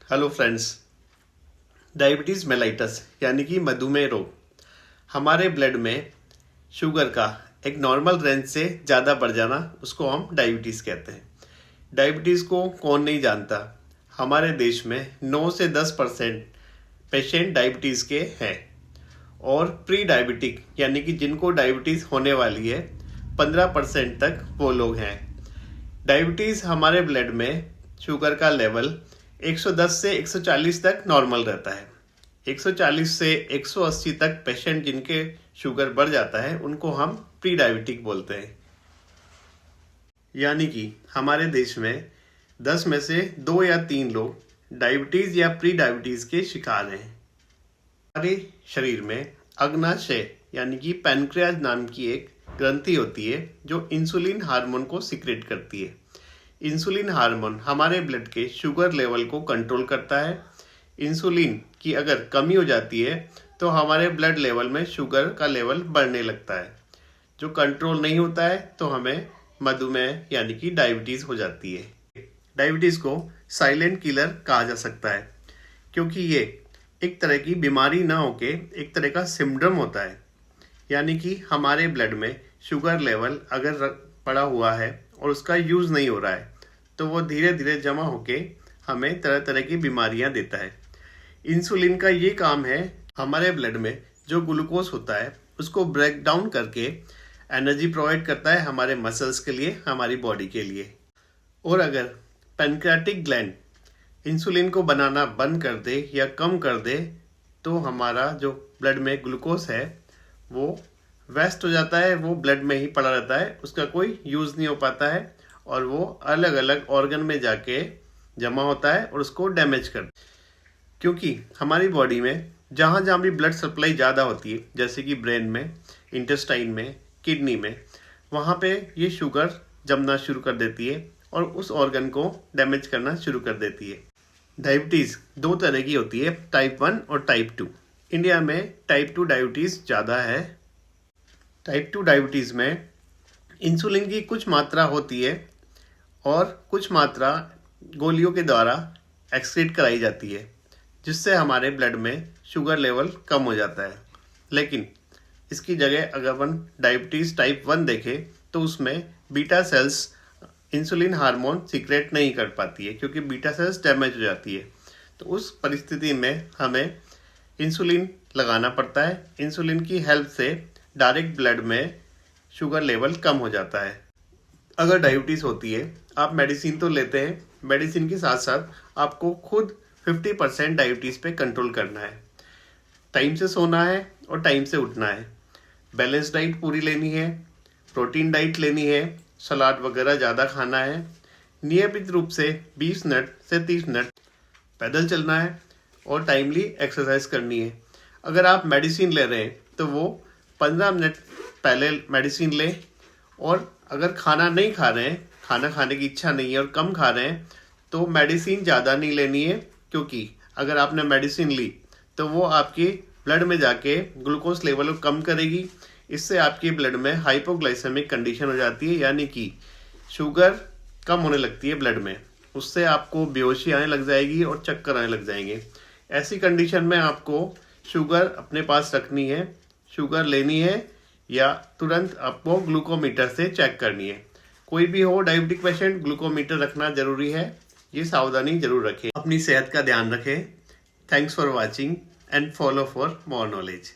Hello friends. Diabetes mellitus यानी कि मधुमेह रोग हमारे ब्लड में शुगर का एक नॉर्मल रेंज से ज़्यादा बढ़ जाना, उसको हम डायबिटीज़ कहते हैं। डायबिटीज़ को कौन नहीं जानता। हमारे देश में 9 से 10% पेशेंट डायबिटीज़ के हैं और प्री डायबिटिक यानी कि जिनको डायबिटीज़ होने वाली है 15% तक वो लोग हैं। डायबिटीज़ हमारे ब्लड में शुगर का लेवल 110 से 140 तक नॉर्मल रहता है। 140 से 180 तक पेशेंट जिनके शुगर बढ़ जाता है उनको हम प्री डायबिटिक बोलते हैं। यानी कि हमारे देश में 10 में से 2 या 3 लोग डायबिटीज़ या प्री डायबिटीज़ के शिकार हैं। हमारे शरीर में अग्नाशय यानी कि पैनक्रियाज नाम की एक ग्रंथि होती है जो इंसुलिन हार्मोन को सिक्रेट करती है। इंसुलिन हार्मोन हमारे ब्लड के शुगर लेवल को कंट्रोल करता है। इंसुलिन की अगर कमी हो जाती है तो हमारे ब्लड लेवल में शुगर का लेवल बढ़ने लगता है, जो कंट्रोल नहीं होता है तो हमें मधुमेह यानी कि डायबिटीज़ हो जाती है। डायबिटीज़ को साइलेंट किलर कहा जा सकता है क्योंकि ये एक तरह की बीमारी ना होके एक तरह का सिम्पटम होता है। यानी कि हमारे ब्लड में शुगर लेवल अगर पड़ा हुआ है और उसका यूज़ नहीं हो रहा है तो वो धीरे धीरे जमा होके हमें तरह तरह की बीमारियां देता है। इंसुलिन का ये काम है, हमारे ब्लड में जो ग्लूकोज होता है उसको ब्रेक डाउन करके एनर्जी प्रोवाइड करता है हमारे मसल्स के लिए, हमारी बॉडी के लिए। और अगर पैनक्रियाटिक ग्लैंड इंसुलिन को बनाना बंद कर दे या कम कर दे तो हमारा जो ब्लड में ग्लूकोज है वो वेस्ट हो जाता है, वो ब्लड में ही पड़ा रहता है, उसका कोई यूज़ नहीं हो पाता है और वो अलग अलग ऑर्गन में जाके जमा होता है और उसको डैमेज कर। क्योंकि हमारी बॉडी में जहाँ जहाँ भी ब्लड सप्लाई ज़्यादा होती है, जैसे कि ब्रेन में, इंटेस्टाइन में, किडनी में, वहाँ पे ये शुगर जमना शुरू कर देती है और उस ऑर्गन को डैमेज करना शुरू कर देती है। डायबिटीज़ 2 तरह की होती है, टाइप 1 और टाइप 2। इंडिया में टाइप 2 डायबिटीज़ ज़्यादा है। टाइप 2 डायबिटीज़ में इंसुलिन की कुछ मात्रा होती है और कुछ मात्रा गोलियों के द्वारा एक्सक्रीट कराई जाती है, जिससे हमारे ब्लड में शुगर लेवल कम हो जाता है। लेकिन इसकी जगह अगर अपन डायबिटीज़ टाइप 1 देखें तो उसमें beta cells insulin hormone secrete नहीं कर पाती है क्योंकि बीटा सेल्स डैमेज हो जाती है। तो उस परिस्थिति में हमें इंसुलिन लगाना पड़ता है। इंसुलिन की हेल्प से डायरेक्ट ब्लड में शुगर लेवल कम हो जाता है। अगर डायबिटीज़ होती है, आप मेडिसिन तो लेते हैं, मेडिसिन के साथ साथ आपको खुद 50% डायबिटीज़ पे कंट्रोल करना है। टाइम से सोना है और टाइम से उठना है, बैलेंस डाइट पूरी लेनी है, प्रोटीन डाइट लेनी है, सलाद वगैरह ज़्यादा खाना है, नियमित रूप से 20 मिनट से 30 मिनट पैदल चलना है और टाइमली एक्सरसाइज करनी है। अगर आप मेडिसिन ले रहे हैं तो वो 15 मिनट पहले मेडिसिन लें और अगर खाना नहीं खा रहे हैं, खाना खाने की इच्छा नहीं है और कम खा रहे हैं तो मेडिसिन ज़्यादा नहीं लेनी है, क्योंकि अगर आपने मेडिसिन ली तो वो आपके ब्लड में जाके ग्लूकोज लेवल को कम करेगी। इससे आपके ब्लड में हाइपोग्लाइसेमिक कंडीशन हो जाती है, यानी कि शुगर कम होने लगती है ब्लड में। उससे आपको बेहोशी आने लग जाएगी और चक्कर आने लग जाएंगे। ऐसी कंडीशन में आपको शुगर अपने पास रखनी है, शुगर लेनी है या तुरंत आपको ग्लूकोमीटर से चेक करनी है। कोई भी हो डायबिटिक पेशेंट, ग्लूकोमीटर रखना जरूरी है। ये सावधानी जरूर रखें, अपनी सेहत का ध्यान रखें। Thanks for watching and follow for more knowledge.